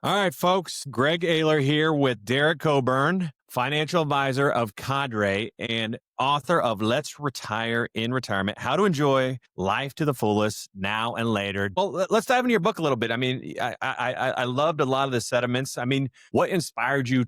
All right, folks. Greg Aler here with Derek Coburn, financial advisor of Cadre and author of Let's Retire in Retirement, How to Enjoy Life to the Fullest Now and Later. Well, let's dive into your book a little bit. I mean, I loved a lot of the sentiments. I mean, what inspired you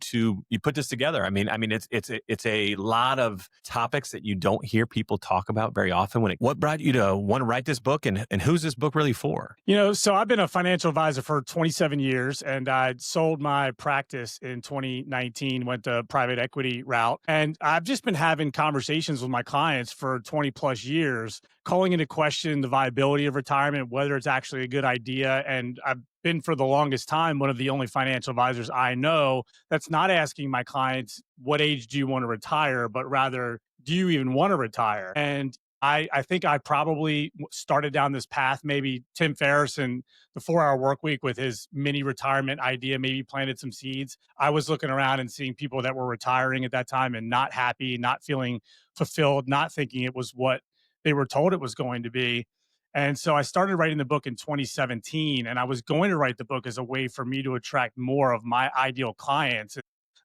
put this together? I mean, it's a lot of topics that you don't hear people talk about very often. What brought you to want to write this book, and who's this book really for? So I've been a financial advisor for 27 years, and I sold my practice in 2019, went the private equity route. And I've just been having conversations with my clients for 20 plus years, calling into question the viability of retirement, whether it's actually a good idea. And I've been for the longest time one of the only financial advisors I know that's not asking my clients, what age do you want to retire, but rather, do you even want to retire? And I think I probably started down this path. Maybe Tim Ferriss and the 4-Hour Work Week with his mini retirement idea maybe planted some seeds. I was looking around and seeing people that were retiring at that time and not happy, not feeling fulfilled, not thinking it was what they were told it was going to be. And so I started writing the book in 2017, and I was going to write the book as a way for me to attract more of my ideal clients.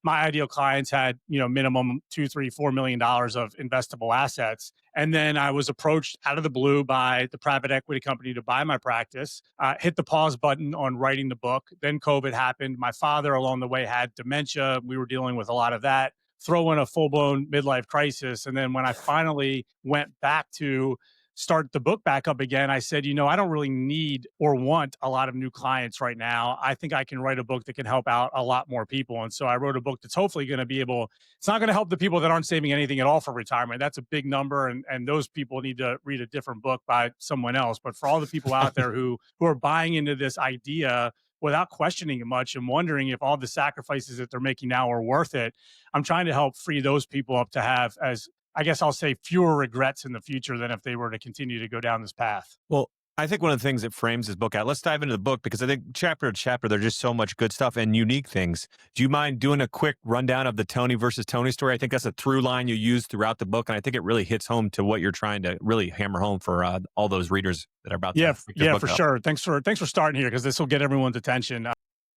My ideal clients had, minimum $2, $3, $4 million of investable assets. And then I was approached out of the blue by the private equity company to buy my practice, hit the pause button on writing the book. Then COVID happened. My father along the way had dementia. We were dealing with a lot of that. Throw in a full-blown midlife crisis. And then when I finally went back to start the book back up again, I said, I don't really need or want a lot of new clients right now. I think I can write a book that can help out a lot more people. And so I wrote a book that's hopefully going to be it's not going to help the people that aren't saving anything at all for retirement. That's a big number. And those people need to read a different book by someone else. But for all the people out there who are buying into this idea without questioning it much and wondering if all the sacrifices that they're making now are worth it, I'm trying to help free those people up to have, as I guess I'll say, fewer regrets in the future than if they were to continue to go down this path. Well, I think one of the things that frames this book out, let's dive into the book, because I think chapter to chapter, there's just so much good stuff and unique things. Do you mind doing a quick rundown of the Tony versus Tony story? I think that's a through line you use throughout the book, and I think it really hits home to what you're trying to really hammer home for all those readers that are about to pick your book for up. Sure. Thanks for starting here, because this will get everyone's attention.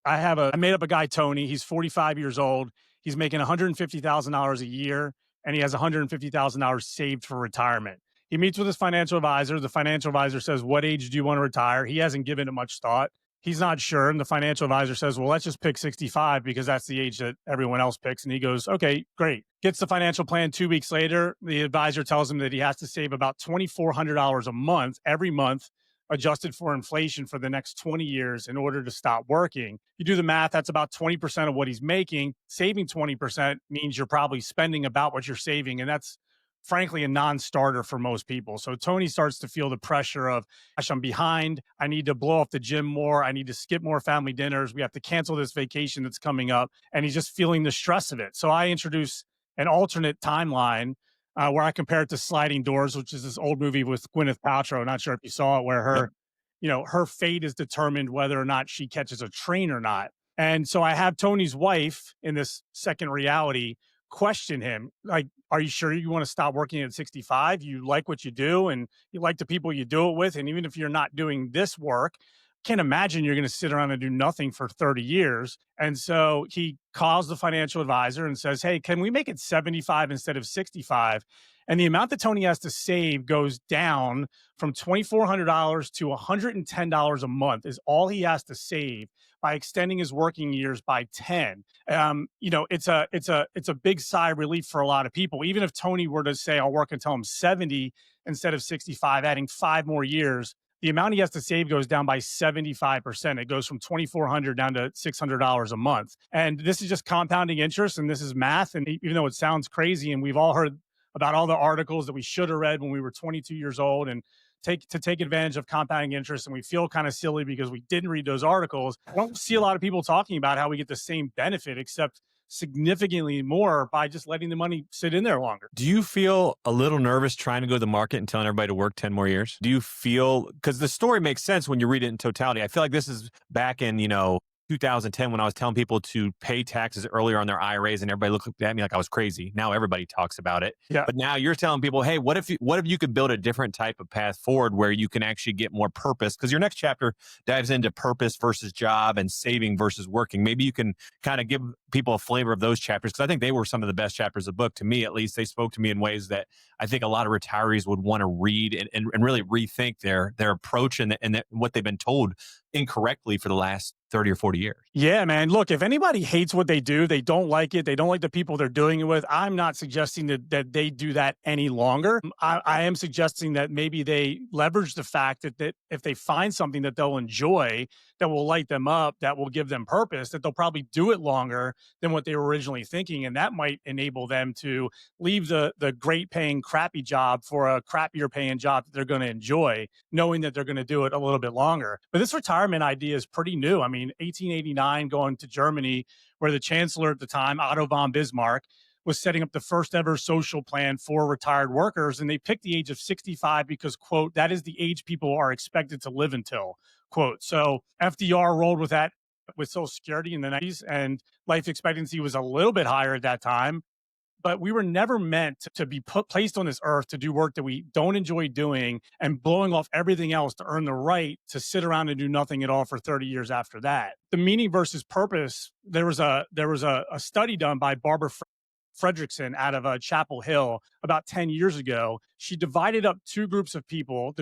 I made up a guy, Tony. He's 45 years old. He's making $150,000 a year, and he has $150,000 saved for retirement. He meets with his financial advisor. The financial advisor says, what age do you want to retire? He hasn't given it much thought. He's not sure. And the financial advisor says, well, let's just pick 65 because that's the age that everyone else picks. And he goes, okay, great. Gets the financial plan 2 weeks later. The advisor tells him that he has to save about $2,400 a month, every month, adjusted for inflation for the next 20 years in order to stop working. You do the math, that's about 20% of what he's making. Saving 20% means you're probably spending about what you're saving. And that's frankly a non-starter for most people. So Tony starts to feel the pressure of, gosh, I'm behind. I need to blow off the gym more. I need to skip more family dinners. We have to cancel this vacation that's coming up. And he's just feeling the stress of it. So I introduce an alternate timeline where I compare it to Sliding Doors, which is this old movie with Gwyneth Paltrow. Not sure if you saw it, where her fate is determined whether or not she catches a train or not. And so I have Tony's wife in this second reality question him, like, are you sure you want to stop working at 65? You like what you do and you like the people you do it with. And even if you're not doing this work, can't imagine you're going to sit around and do nothing for 30 years. And so he calls the financial advisor and says, hey, can we make it 75 instead of 65? And the amount that Tony has to save goes down from $2,400 to $110 a month is all he has to save by extending his working years by 10. It's a big sigh of relief for a lot of people. Even if Tony were to say, I'll work until I'm 70 instead of 65, adding 5 more years, the amount he has to save goes down by 75%. It goes from $2,400 down to $600 a month. And this is just compounding interest, and this is math. And even though it sounds crazy, and we've all heard about all the articles that we should have read when we were 22 years old and take advantage of compounding interest, and we feel kind of silly because we didn't read those articles. I don't see a lot of people talking about how we get the same benefit, except significantly more by just letting the money sit in there longer. Do you feel a little nervous trying to go to the market and telling everybody to work 10 more years? Do you feel, because the story makes sense when you read it in totality. I feel like this is back in, 2010 when I was telling people to pay taxes earlier on their IRAs, and everybody looked at me like I was crazy. Now everybody talks about it. Yeah. But now you're telling people, hey, what if you could build a different type of path forward where you can actually get more purpose? Because your next chapter dives into purpose versus job and saving versus working. Maybe you can kind of give people a flavor of those chapters, because I think they were some of the best chapters of the book. To me, at least, they spoke to me in ways that I think a lot of retirees would want to read and really rethink their approach and what they've been told incorrectly for the last 30 or 40 years. Yeah, man. Look, if anybody hates what they do, they don't like it, they don't like the people they're doing it with, I'm not suggesting that they do that any longer. I am suggesting that maybe they leverage the fact that if they find something that they'll enjoy, that will light them up, that will give them purpose, that they'll probably do it longer than what they were originally thinking. And that might enable them to leave the great paying, crappy job for a crappier paying job that they're going to enjoy, knowing that they're going to do it a little bit longer. But this retirement idea is pretty new. I mean, 1889, going to Germany, where the chancellor at the time, Otto von Bismarck, was setting up the first ever social plan for retired workers. And they picked the age of 65 because, quote, that is the age people are expected to live until, quote. So FDR rolled with that with Social Security in the 90s, and life expectancy was a little bit higher at that time. But we were never meant to be placed on this earth to do work that we don't enjoy doing and blowing off everything else to earn the right to sit around and do nothing at all for 30 years after that. The meaning versus purpose, there was a study done by Barbara Fredrickson out of Chapel Hill about 10 years ago. She divided up two groups of people.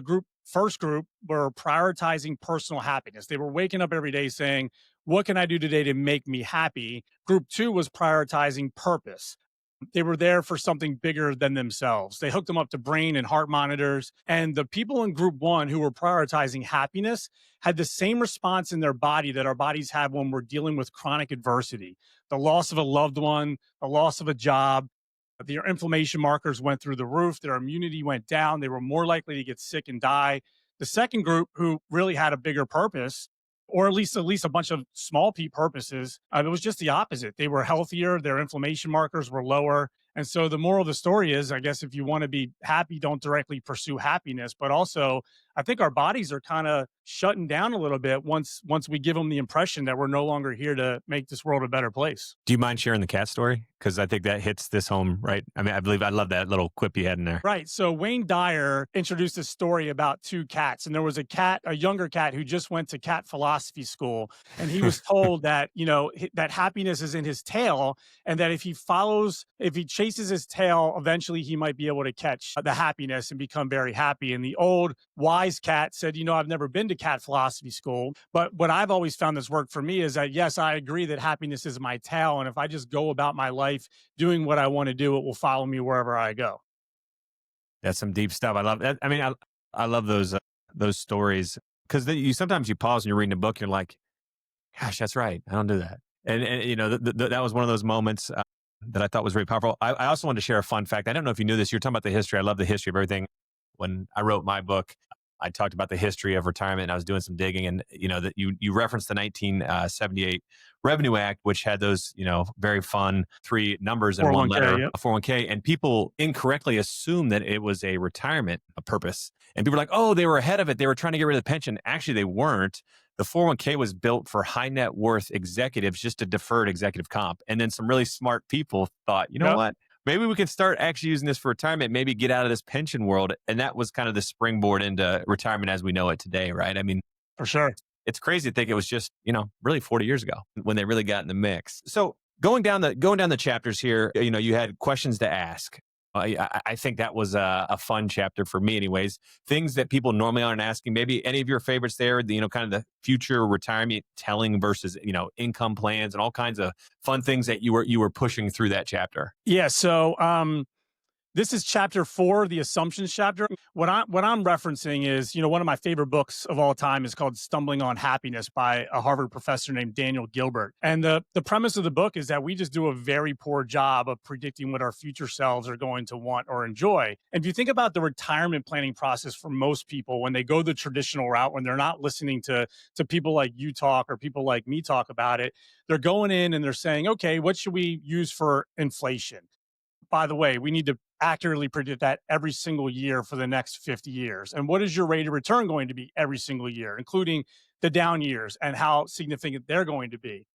First group were prioritizing personal happiness. They were waking up every day saying, what can I do today to make me happy? Group two was prioritizing purpose. They were there for something bigger than themselves. They hooked them up to brain and heart monitors. And the people in group one who were prioritizing happiness had the same response in their body that our bodies have when we're dealing with chronic adversity. The loss of a loved one, the loss of a job, their inflammation markers went through the roof, their immunity went down, they were more likely to get sick and die. The second group, who really had a bigger purpose, or at least a bunch of small p purposes, it was just the opposite. They were healthier, their inflammation markers were lower. And so the moral of the story is, I guess, if you want to be happy, don't directly pursue happiness. But also, I think our bodies are kind of shutting down a little bit once we give them the impression that we're no longer here to make this world a better place. Do you mind sharing the cat story? Because I think that hits this home, right? I mean, I love that little quip you had in there. Right. So Wayne Dyer introduced a story about two cats, and there was a younger cat who just went to cat philosophy school, and he was told that, that happiness is in his tail, and that if he chases his tail, eventually he might be able to catch the happiness and become very happy. And the old wise cat said, I've never been to cat philosophy school, but what I've always found that's worked for me is that, yes, I agree that happiness is my tail. And if I just go about my life doing what I want to do, it will follow me wherever I go. That's some deep stuff. I love that. I mean, I love those stories, because sometimes you pause and you're reading a book, you're like, gosh, that's right, I don't do that. And that was one of those moments that I thought was very powerful. I also wanted to share a fun fact. I don't know if you knew this. You're talking about the history. I love the history of everything. When I wrote my book, I talked about the history of retirement, and I was doing some digging, and that you referenced the 1978 Revenue Act, which had those very fun three numbers in one letter, yep. a 401k, and people incorrectly assumed that it was a retirement purpose, and people were like, oh, they were ahead of it, they were trying to get rid of the pension. Actually, they weren't. The 401k was built for high net worth executives, just to deferred executive comp, and then some really smart people thought, what? Maybe we can start actually using this for retirement, maybe get out of this pension world. And that was kind of the springboard into retirement as we know it today, right? I mean, for sure. It's crazy to think it was just, really 40 years ago when they really got in the mix. So going down the chapters here, you had questions to ask. I think that was a fun chapter for me anyways. Things that people normally aren't asking. Maybe any of your favorites there, kind of the future retirement telling versus, income plans and all kinds of fun things that you were pushing through that chapter. Yeah. So this is chapter 4, the assumptions chapter. What I'm referencing is, one of my favorite books of all time is called Stumbling on Happiness by a Harvard professor named Daniel Gilbert. And the premise of the book is that we just do a very poor job of predicting what our future selves are going to want or enjoy. And if you think about the retirement planning process for most people, when they go the traditional route, when they're not listening to people like you talk or people like me talk about it, they're going in and they're saying, okay, what should we use for inflation? By the way, we need to accurately predict that every single year for the next 50 years. And what is your rate of return going to be every single year, including the down years and how significant they're going to be?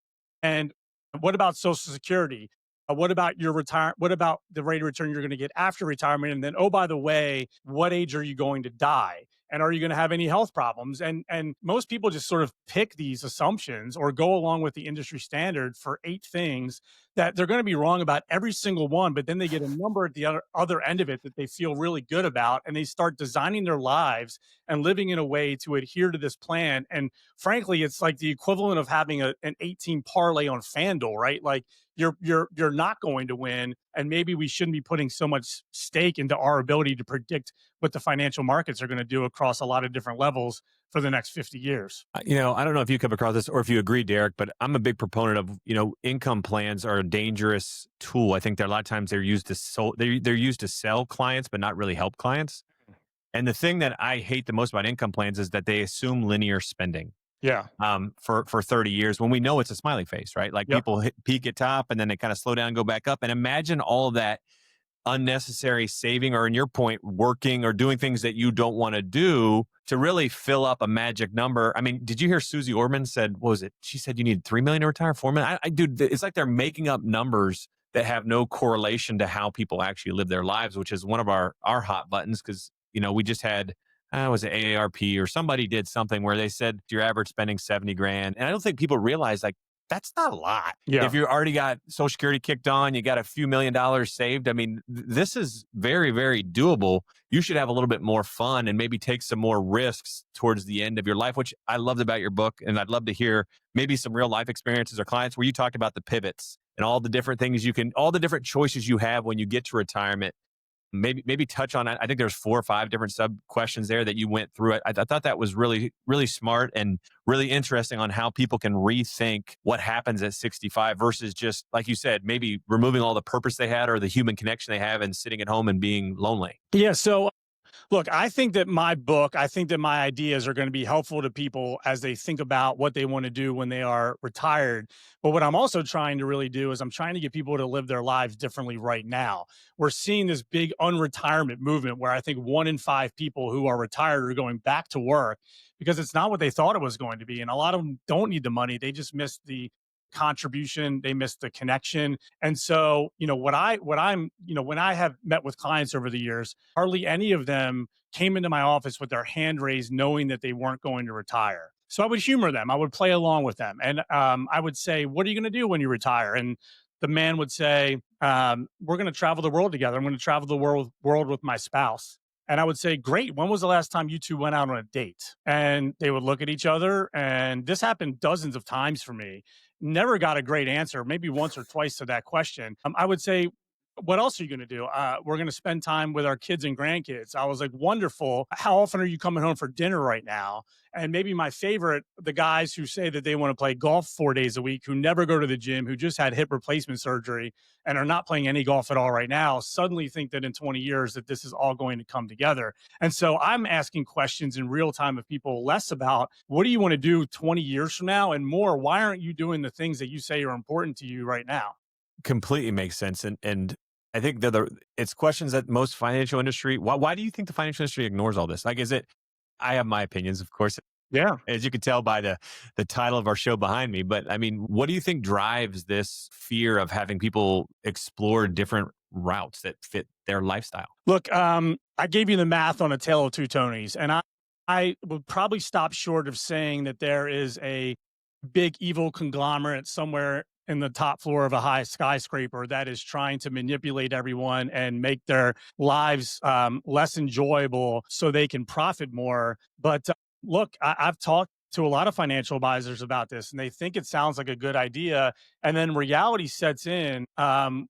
And what about Social Security? What about your retire? What about the rate of return you're going to get after retirement? And then, oh, by the way, what age are you going to die? And are you going to have any health problems? And most people just sort of pick these assumptions or go along with the industry standard for 8 things that they're going to be wrong about every single one. But then they get a number at the other end of it that they feel really good about, and they start designing their lives and living in a way to adhere to this plan. And frankly, it's like the equivalent of having an 18 parlay on FanDuel, right? Like you're not going to win, and maybe we shouldn't be putting so much stake into our ability to predict what the financial markets are going to do across a lot of different levels for the next 50 years. I don't know if you come across this or if you agree, Derek, but I'm a big proponent of, income plans are a dangerous tool. I think that a lot of times they're used to they're used to sell clients, but not really help clients. And the thing that I hate the most about income plans is that they assume linear spending. Yeah. For 30 years when we know it's a smiley face, right? Like people peak at top and then they kind of slow down and go back up. And imagine all of that unnecessary saving, or in your point, working or doing things that you don't want to do to really fill up a magic number. I mean, did you hear Susie Orman said, what was it? She said you need 3 million to retire, 4 million. Dude, it's like they're making up numbers that have no correlation to how people actually live their lives, which is one of our hot buttons. Cause we just had, was it AARP or somebody did something where they said your average spending 70 grand. And I don't think people realize like, that's not a lot. Yeah. If you already got Social Security kicked on, you got a few $1,000,000 saved. I mean, this is very, very doable. You should have a little bit more fun and maybe take some more risks towards the end of your life, which I loved about your book. And I'd love to hear maybe some real life experiences or clients where you talked about the pivots and all the different things all the different choices you have when you get to retirement. Maybe touch on it. I think there's 4 or 5 different sub questions there that you went through. I thought that was really, really smart and really interesting on how people can rethink what happens at 65 versus just, like you said, maybe removing all the purpose they had or the human connection they have and sitting at home and being lonely. Yeah. So look, I think that my ideas are going to be helpful to people as they think about what they want to do when they are retired. But what I'm also trying to really do is I'm trying to get people to live their lives differently right now. We're seeing this big unretirement movement where I think 1 in 5 people who are retired are going back to work because it's not what they thought it was going to be. And a lot of them don't need the money. They just missed the contribution, they missed the connection. And so, when I have met with clients over the years, hardly any of them came into my office with their hand raised knowing that they weren't going to retire. So I would humor them, I would play along with them, and I would say, what are you going to do when you retire? And the man would say, we're going to travel the world together. I'm going to travel the world with my spouse. And I would say, great. When was the last time you two went out on a date? And they would look at each other. And this happened dozens of times for me. Never got a great answer, maybe once or twice to that question. I would say, what else are you going to do? We're going to spend time with our kids and grandkids. I was like, wonderful. How often are you coming home for dinner right now? And maybe my favorite, the guys who say that they want to play golf 4 days a week, who never go to the gym, who just had hip replacement surgery and are not playing any golf at all right now, suddenly think that in 20 years that this is all going to come together. And so I'm asking questions in real time of people, less about what do you want to do 20 years from now, and more, why aren't you doing the things that you say are important to you right now? Completely makes sense. And I think it's questions that most financial industry, why do you think the financial industry ignores all this? Like, I have my opinions, of course. Yeah. As you can tell by the title of our show behind me. But I mean, what do you think drives this fear of having people explore different routes that fit their lifestyle? Look, I gave you the math on A Tale of Two Tonies, and I would probably stop short of saying that there is a big evil conglomerate somewhere in the top floor of a high skyscraper that is trying to manipulate everyone and make their lives less enjoyable so they can profit more. But look, I've talked to a lot of financial advisors about this, and they think it sounds like a good idea. And then reality sets in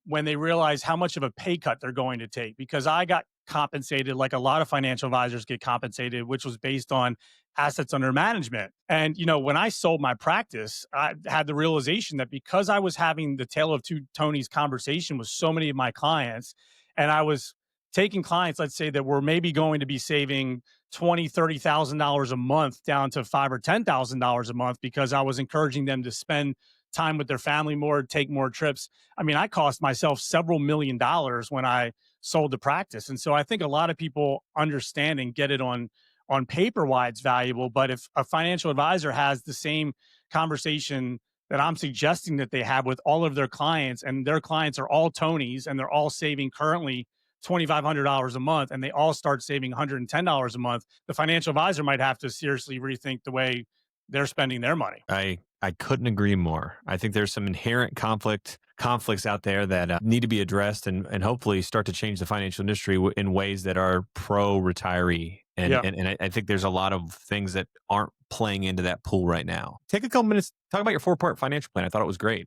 when they realize how much of a pay cut they're going to take, because I got compensated like a lot of financial advisors get compensated, which was based on assets under management. And, when I sold my practice, I had the realization that because I was having the Tale of Two Tonies conversation with so many of my clients, and I was taking clients, let's say, that were maybe going to be saving $20,000, $30,000 a month down to $5,000 or $10,000 a month, because I was encouraging them to spend time with their family more, take more trips. I mean, I cost myself several $1,000,000 when I sold the practice. And so I think a lot of people understand and get it on paper why it's valuable. But if a financial advisor has the same conversation that I'm suggesting that they have with all of their clients, and their clients are all Tonies and they're all saving currently $2,500 a month, and they all start saving $110 a month, the financial advisor might have to seriously rethink the way they're spending their money. I couldn't agree more. I think there's some inherent conflicts out there that need to be addressed, and hopefully start to change the financial industry in ways that are pro retiree. And, Yeah. I think there's a lot of things that aren't playing into that pool right now. Take a couple minutes, talk about your 4-part financial plan. I thought it was great.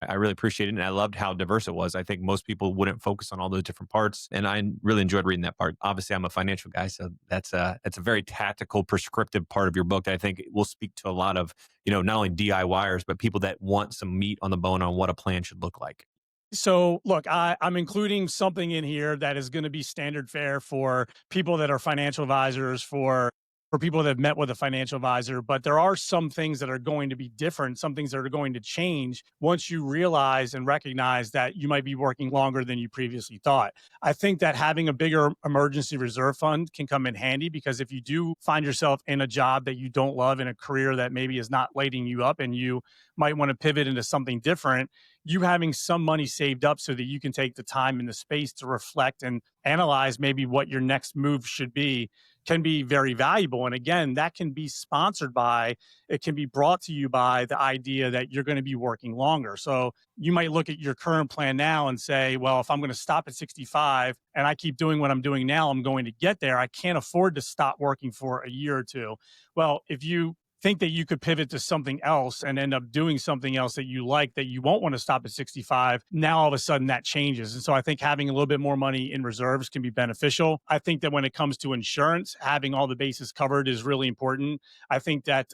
I really appreciate it, and I loved how diverse it was. I think most people wouldn't focus on all those different parts, and I really enjoyed reading that part. Obviously, I'm a financial guy, so that's a very tactical, prescriptive part of your book that I think will speak to a lot of, not only DIYers, but people that want some meat on the bone on what a plan should look like. So, look, I'm including something in here that is going to be standard fare for people that are financial advisors, for people that have met with a financial advisor. But there are some things that are going to be different, some things that are going to change once you realize and recognize that you might be working longer than you previously thought. I think that having a bigger emergency reserve fund can come in handy, because if you do find yourself in a job that you don't love, in a career that maybe is not lighting you up, and you might want to pivot into something different, you having some money saved up so that you can take the time and the space to reflect and analyze maybe what your next move should be can be very valuable. And again, that can be sponsored by, it can be brought to you by the idea that you're going to be working longer. So you might look at your current plan now and say, well, if I'm going to stop at 65 and I keep doing what I'm doing now, I'm going to get there. I can't afford to stop working for a year or two. Well, if you think that you could pivot to something else and end up doing something else that you like, that you won't want to stop at 65, now all of a sudden that changes. And so I think having a little bit more money in reserves can be beneficial. I think that when it comes to insurance, having all the bases covered is really important. I think that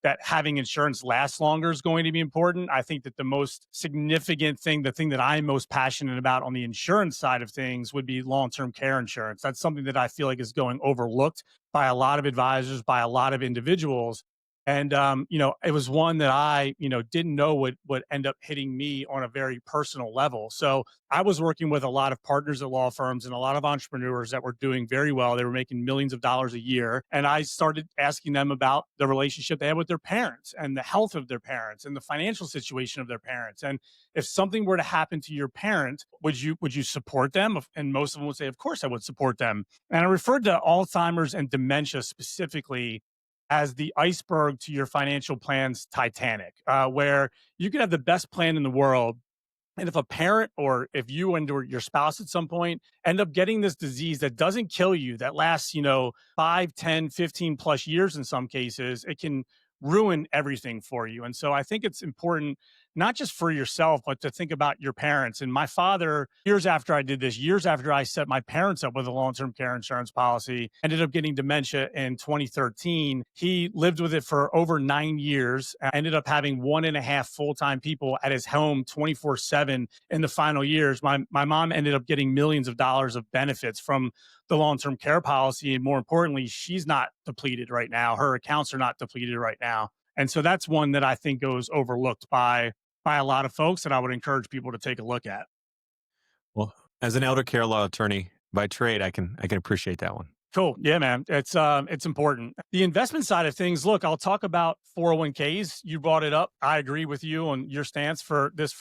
that having insurance last longer is going to be important. I think that the most significant thing, the thing that I'm most passionate about on the insurance side of things, would be long-term care insurance. That's something that I feel like is going overlooked by a lot of advisors, by a lot of individuals. And, it was one that I, didn't know would end up hitting me on a very personal level. So I was working with a lot of partners at law firms and a lot of entrepreneurs that were doing very well. They were making millions of dollars a year. And I started asking them about the relationship they had with their parents, and the health of their parents, and the financial situation of their parents. And if something were to happen to your parent, would you support them? And most of them would say, of course I would support them. And I referred to Alzheimer's and dementia specifically as the iceberg to your financial plan's Titanic, where you could have the best plan in the world, and if a parent, or if you and or your spouse at some point end up getting this disease that doesn't kill you, that lasts, 5, 10, 15 plus years in some cases, it can ruin everything for you. And so I think it's important, not just for yourself, but to think about your parents. And my father, years after I did this, years after I set my parents up with a long-term care insurance policy, ended up getting dementia in 2013. He lived with it for over 9 years, ended up having 1.5 full-time people at his home 24/7 in the final years. My mom ended up getting millions of dollars of benefits from the long-term care policy. And more importantly, she's not depleted right now. Her accounts are not depleted right now. And so that's one that I think goes overlooked by a lot of folks, that I would encourage people to take a look at. Well, as an elder care law attorney by trade, I can appreciate that one. Cool. Yeah, man. It's important. The investment side of things, look, I'll talk about 401ks. You brought it up. I agree with you on your stance for this,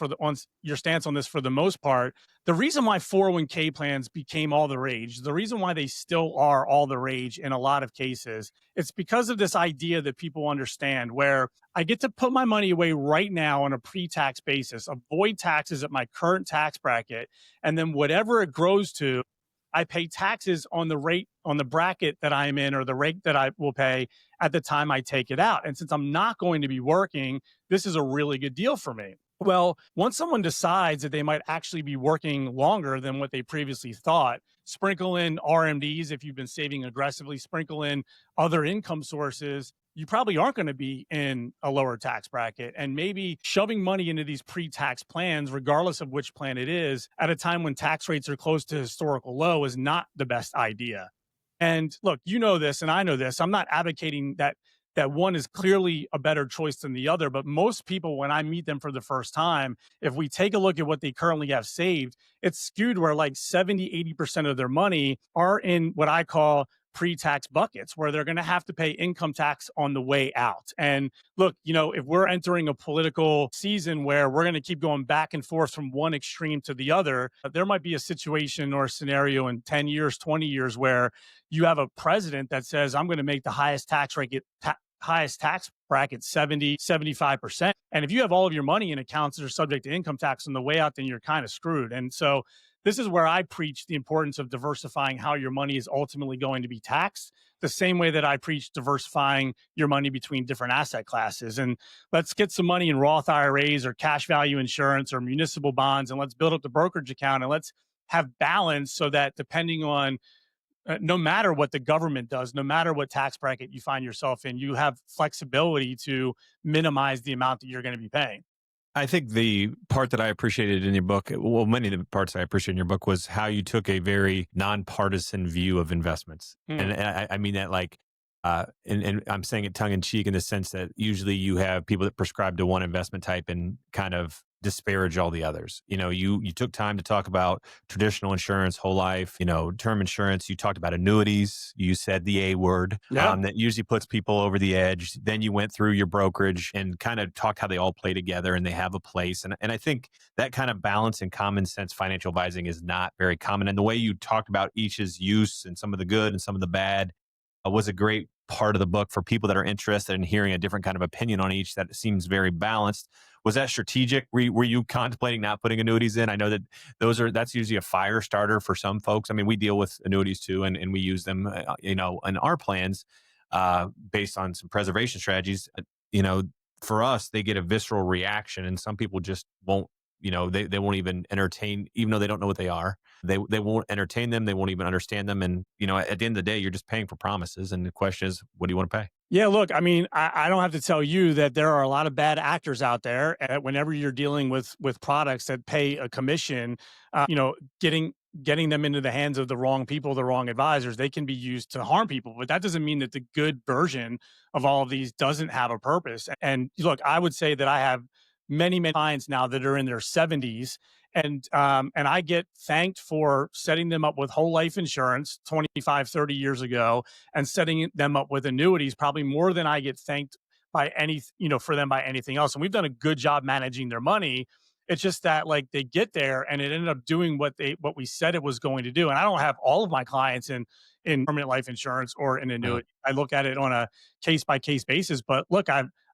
your stance on this for the most part. The reason why 401k plans became all the rage, the reason why they still are all the rage in a lot of cases, it's because of this idea that people understand, where I get to put my money away right now on a pre-tax basis, avoid taxes at my current tax bracket, and then whatever it grows to, I pay taxes on the rate, on the bracket that I'm in, or the rate that I will pay at the time I take it out. And since I'm not going to be working, this is a really good deal for me. Well, once someone decides that they might actually be working longer than what they previously thought, sprinkle in RMDs if you've been saving aggressively, sprinkle in other income sources, you probably aren't going to be in a lower tax bracket. And maybe shoving money into these pre-tax plans, regardless of which plan it is, at a time when tax rates are close to historical low, is not the best idea. And look, you know this and I know this. I'm not advocating that that one is clearly a better choice than the other. But most people, when I meet them for the first time, if we take a look at what they currently have saved, it's skewed where like 70, 80% of their money are in what I call pre-tax buckets, where they're going to have to pay income tax on the way out. And look, if we're entering a political season where we're going to keep going back and forth from one extreme to the other, there might be a situation or a scenario in 10 years, 20 years where you have a president that says, I'm going to make the highest tax rate, highest tax bracket 70, 75%. And if you have all of your money in accounts that are subject to income tax on the way out, then you're kind of screwed. And so this is where I preach the importance of diversifying how your money is ultimately going to be taxed, the same way that I preach diversifying your money between different asset classes. And let's get some money in Roth IRAs or cash value insurance or municipal bonds, and let's build up the brokerage account, and let's have balance so that depending on no matter what the government does, no matter what tax bracket you find yourself in, you have flexibility to minimize the amount that you're going to be paying. I think the part that I appreciated in your book, well, many of the parts I appreciated in your book was how you took a very nonpartisan view of investments. And I mean that like, and I'm saying it tongue in cheek in the sense that usually you have people that prescribe to one investment type and kind of disparage all the others. You took time to talk about traditional insurance, whole life, term insurance. You talked about annuities. You said the A word, that usually puts people over the edge. Then you went through your brokerage and kind of talked how they all play together and they have a place. And I think that kind of balance and common sense financial advising is not very common. And the way you talked about each's use and some of the good and some of the bad was a great part of the book for people that are interested in hearing a different kind of opinion on each that seems very balanced. Was that strategic? Were you contemplating not putting annuities in? I know that that's usually a fire starter for some folks. I mean, we deal with annuities too, and we use them, in our plans based on some preservation strategies. For us, they get a visceral reaction, and some people just won't. They won't even entertain, even though they don't know what they are. They won't entertain them. They won't even understand them. And at the end of the day, you're just paying for promises. And the question is, what do you want to pay? Yeah, look, I mean, I don't have to tell you that there are a lot of bad actors out there. Whenever you're dealing with products that pay a commission, getting them into the hands of the wrong people, the wrong advisors, they can be used to harm people. But that doesn't mean that the good version of all of these doesn't have a purpose. And look, I would say that I have many clients now that are in their 70s. And I get thanked for setting them up with whole life insurance 25, 30 years ago and setting them up with annuities probably more than I get thanked by for them by anything else. And we've done a good job managing their money. It's just that like they get there and it ended up doing what we said it was going to do. And I don't have all of my clients in permanent life insurance or in annuity. I look at it on a case by case basis. But look,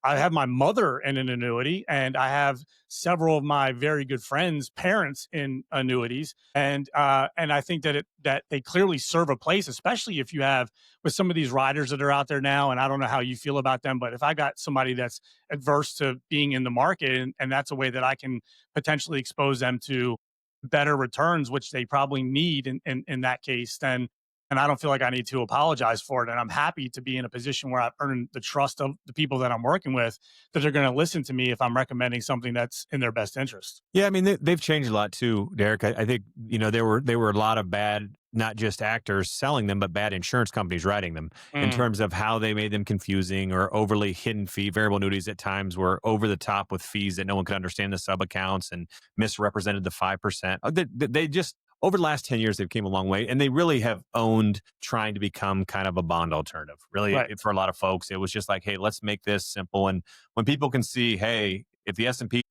I have my mother in an annuity, and I have several of my very good friends' parents in annuities, and I think that they clearly serve a place, especially if you have with some of these riders that are out there now. And I don't know how you feel about them, but if I got somebody that's adverse to being in the market, and that's a way that I can potentially expose them to better returns, which they probably need in that case, then. And I don't feel like I need to apologize for it. And I'm happy to be in a position where I've earned the trust of the people that I'm working with, that they're going to listen to me if I'm recommending something that's in their best interest. Yeah, I mean, they've changed a lot too, Derek. I think, there were a lot of bad, not just actors selling them, but bad insurance companies writing them in terms of how they made them confusing or overly hidden fee. Variable annuities at times were over the top with fees that no one could understand, the sub accounts, and misrepresented the 5%. They just, over the last 10 years, they've came a long way, and they really have owned trying to become kind of a bond alternative. Really, right. For a lot of folks, it was just like, hey, let's make this simple. And when people can see, hey, if the S&P,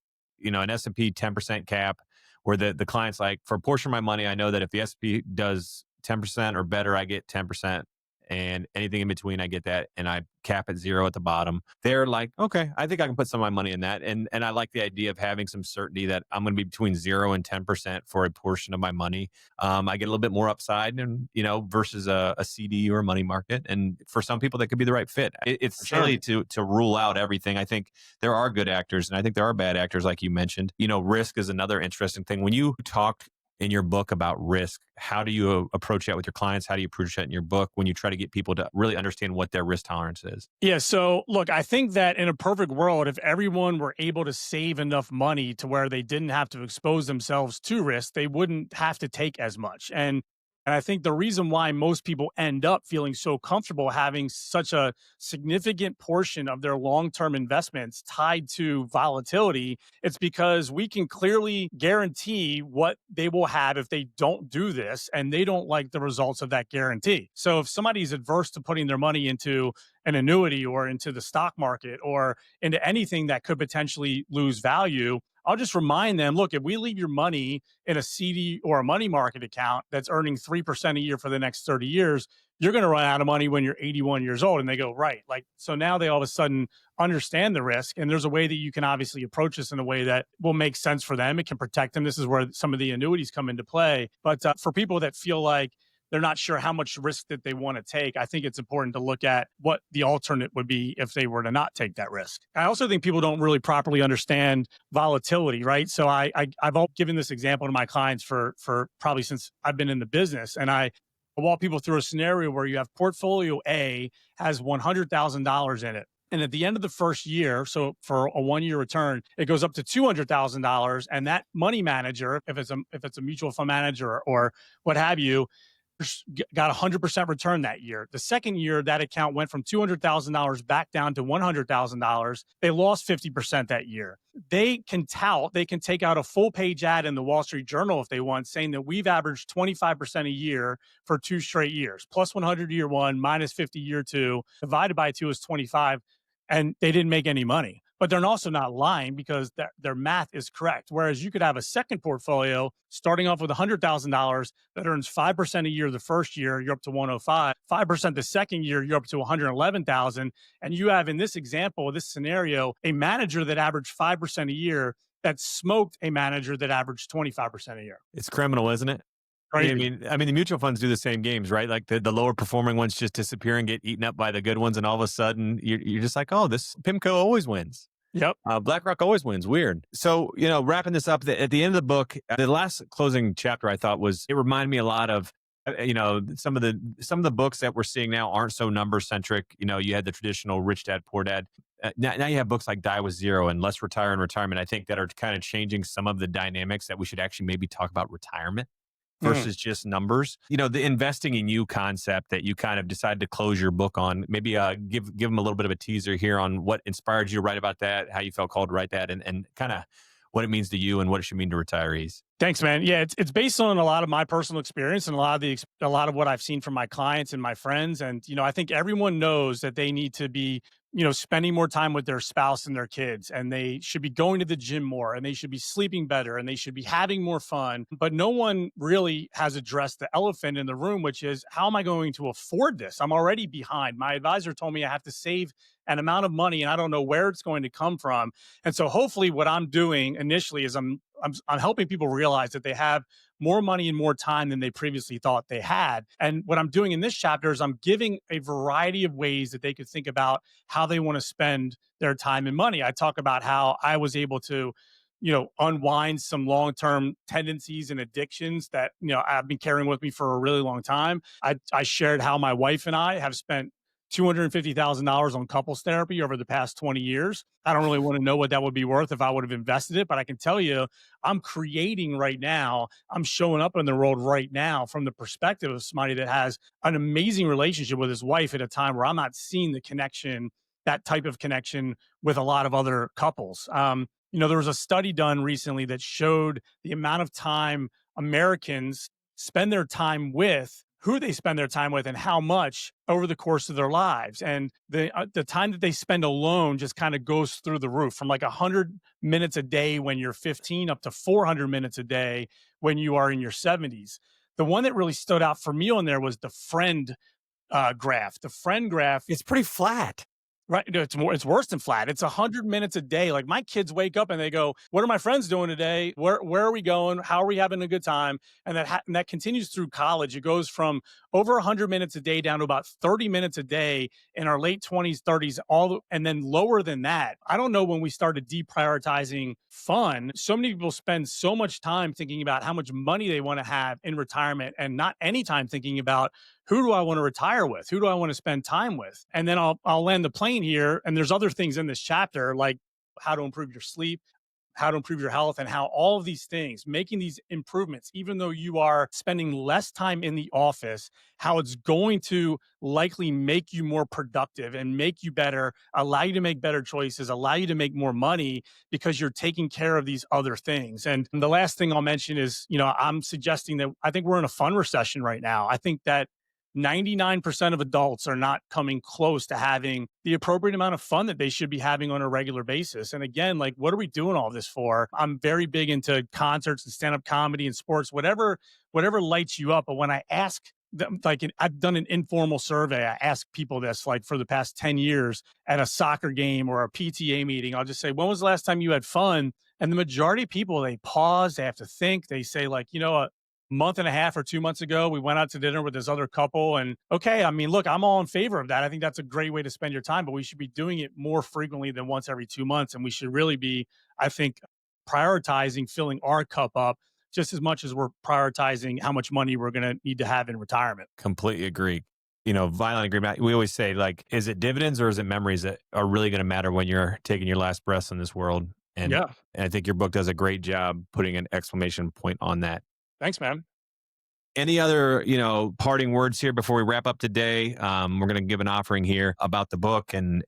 an S&P 10% cap, where the client's like, for a portion of my money, I know that if the S&P does 10% or better, I get 10%. And anything in between, I get that, and I cap at 0 at the bottom. They're like, okay, I think I can put some of my money in that. And I like the idea of having some certainty that I'm going to be between 0 and 10% for a portion of my money. I get a little bit more upside, and versus a CD or a money market. And for some people, that could be the right fit. It's silly to rule out everything. I think there are good actors, and I think there are bad actors, like you mentioned. Risk is another interesting thing. When you talked in your book about risk, how do you approach that with your clients? How do you approach that in your book when you try to get people to really understand what their risk tolerance is? Yeah. So look, I think that in a perfect world, if everyone were able to save enough money to where they didn't have to expose themselves to risk, they wouldn't have to take as much. And And I think the reason why most people end up feeling so comfortable having such a significant portion of their long-term investments tied to volatility, it's because we can clearly guarantee what they will have if they don't do this, and they don't like the results of that guarantee. So if somebody's adverse to putting their money into an annuity or into the stock market or into anything that could potentially lose value, I'll just remind them, look, if we leave your money in a CD or a money market account that's earning 3% a year for the next 30 years, you're going to run out of money when you're 81 years old. And they go, right. Like, so now they all of a sudden understand the risk. And there's a way that you can obviously approach this in a way that will make sense for them. It can protect them. This is where some of the annuities come into play. But for people that feel like they're not sure how much risk that they want to take, I think it's important to look at what the alternate would be if they were to not take that risk. I also think people don't really properly understand volatility, right? So I've all given this example to my clients for probably since I've been in the business. And I walk people through a scenario where you have portfolio A has $100,000 in it. And at the end of the first year, so for a 1-year return, it goes up to $200,000. And that money manager, if it's a mutual fund manager or what have you, got 100% return that year. The second year, that account went from $200,000 back down to $100,000. They lost 50% that year. They can take out a full page ad in the Wall Street Journal if they want, saying that we've averaged 25% a year for 2 straight years, plus 100 year one, minus 50 year two, divided by 2 is 25. And they didn't make any money. But they're also not lying because their math is correct. Whereas you could have a second portfolio starting off with $100,000 that earns 5% a year the first year, you're up to 105, 5% the second year, you're up to 111,000. And you have, in this example, this scenario, a manager that averaged 5% a year that smoked a manager that averaged 25% a year. It's criminal, isn't it? Crazy. I mean, the mutual funds do the same games, right? Like the lower performing ones just disappear and get eaten up by the good ones, and all of a sudden you're just like, oh, this PIMCO always wins. Yep. BlackRock always wins. Weird. So, wrapping this up, at the end of the book, the last closing chapter I thought it reminded me a lot of, some of the books that we're seeing now aren't so number centric. You had the traditional Rich Dad, Poor Dad. Now you have books like Die with Zero and Let's Retire in Retirement, I think, that are kind of changing some of the dynamics that we should actually maybe talk about retirement versus just numbers. The investing in you concept that you kind of decided to close your book on. Maybe give them a little bit of a teaser here on what inspired you to write about that, how you felt called to write that, and kind of what it means to you and what it should mean to retirees. Thanks, man. Yeah, it's based on a lot of my personal experience and a lot of what I've seen from my clients and my friends. And I think everyone knows that they need to be spending more time with their spouse and their kids, and they should be going to the gym more, and they should be sleeping better, and they should be having more fun. But no one really has addressed the elephant in the room, which is, how am I going to afford this? I'm already behind. My advisor told me I have to save an amount of money, and I don't know where it's going to come from. And so hopefully what I'm doing initially is I'm helping people realize that they have more money and more time than they previously thought they had. And what I'm doing in this chapter is I'm giving a variety of ways that they could think about how they want to spend their time and money. I talk about how I was able to, unwind some long-term tendencies and addictions that, I've been carrying with me for a really long time. I shared how my wife and I have spent $250,000 on couples therapy over the past 20 years. I don't really want to know what that would be worth if I would have invested it, but I can tell you I'm creating right now. I'm showing up in the world right now from the perspective of somebody that has an amazing relationship with his wife at a time where I'm not seeing the connection, that type of connection with a lot of other couples. There was a study done recently that showed the amount of time Americans spend their time with, who they spend their time with, and how much over the course of their lives. And the time that they spend alone just kind of goes through the roof, from like 100 minutes a day when you're 15 up to 400 minutes a day when you are in your 70s. The one that really stood out for me on there was the friend graph. The friend graph. It's pretty flat. Right. It's worse than flat. It's 100 minutes a day. Like, my kids wake up and they go, what are my friends doing today? Where are we going? How are we having a good time? And that continues through college. It goes from over 100 minutes a day down to about 30 minutes a day in our late 20s, 30s, and then lower than that. I don't know when we started deprioritizing fun. So many people spend so much time thinking about how much money they want to have in retirement, and not any time thinking about, who do I want to retire with? Who do I want to spend time with? And then I'll land the plane here. And there's other things in this chapter, like how to improve your sleep, how to improve your health, and how all of these things, making these improvements, even though you are spending less time in the office, how it's going to likely make you more productive and make you better, allow you to make better choices, allow you to make more money because you're taking care of these other things. And the last thing I'll mention is, I'm suggesting that I think we're in a fun recession right now. I think that 99% of adults are not coming close to having the appropriate amount of fun that they should be having on a regular basis. And again, like, what are we doing all this for? I'm very big into concerts and stand-up comedy and sports, whatever lights you up. But when I ask them, like, I've done an informal survey, I ask people this, like, for the past 10 years at a soccer game or a PTA meeting, I'll just say, when was the last time you had fun? And the majority of people, they pause, they have to think, they say, like, a month and a half or 2 months ago, we went out to dinner with this other couple. And okay, I mean, look, I'm all in favor of that. I think that's a great way to spend your time, but we should be doing it more frequently than once every 2 months. And we should really be, I think, prioritizing filling our cup up just as much as we're prioritizing how much money we're going to need to have in retirement. Completely agree. Violent agreement. We always say, like, is it dividends or is it memories that are really going to matter when you're taking your last breaths in this world? And, Yeah. and I think your book does a great job putting an exclamation point on that. Thanks, man. Any other, parting words here before we wrap up today? We're going to give an offering here about the book and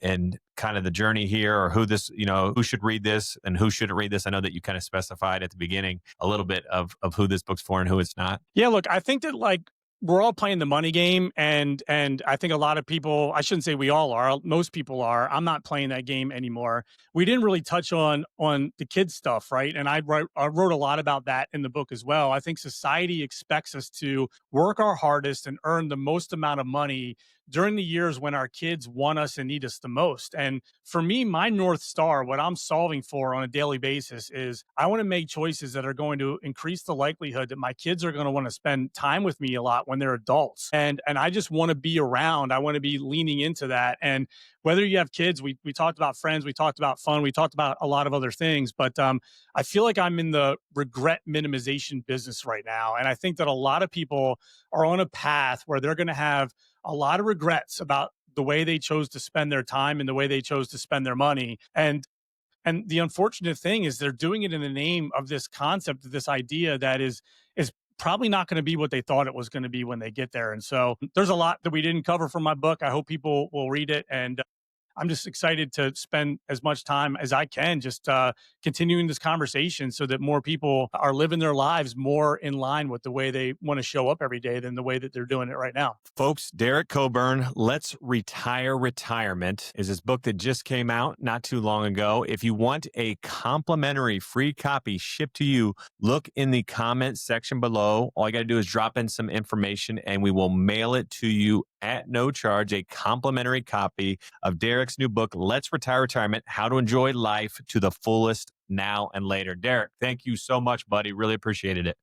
kind of the journey here, or who this, who should read this and who shouldn't read this. I know that you kind of specified at the beginning a little bit of who this book's for and who it's not. Yeah, look, I think that, like, we're all playing the money game, and I think a lot of people, I shouldn't say we all are, most people are. I'm not playing that game anymore. We didn't really touch on the kids stuff, right? And I wrote a lot about that in the book as well. I think society expects us to work our hardest and earn the most amount of money during the years when our kids want us and need us the most. And for me, my North Star, what I'm solving for on a daily basis is I want to make choices that are going to increase the likelihood that my kids are going to want to spend time with me a lot when they're adults. And I just want to be around. I want to be leaning into that. And whether you have kids, we talked about friends, we talked about fun, we talked about a lot of other things, but I feel like I'm in the regret minimization business right now. And I think that a lot of people are on a path where they're going to have a lot of regrets about the way they chose to spend their time and the way they chose to spend their money. And the unfortunate thing is they're doing it in the name of this concept, this idea that is probably not going to be what they thought it was going to be when they get there. And so there's a lot that we didn't cover from my book. I hope people will read it. And I'm just excited to spend as much time as I can just continuing this conversation so that more people are living their lives more in line with the way they want to show up every day than the way that they're doing it right now. Folks, Derek Coburn, Let's Retire Retirement is his book that just came out not too long ago. If you want a complimentary free copy shipped to you, look in the comments section below. All you got to do is drop in some information and we will mail it to you at no charge, a complimentary copy of Derek's new book, Let's Retire Retirement, How to Enjoy Life to the Fullest Now and Later. Derek, thank you so much, buddy. Really appreciated it.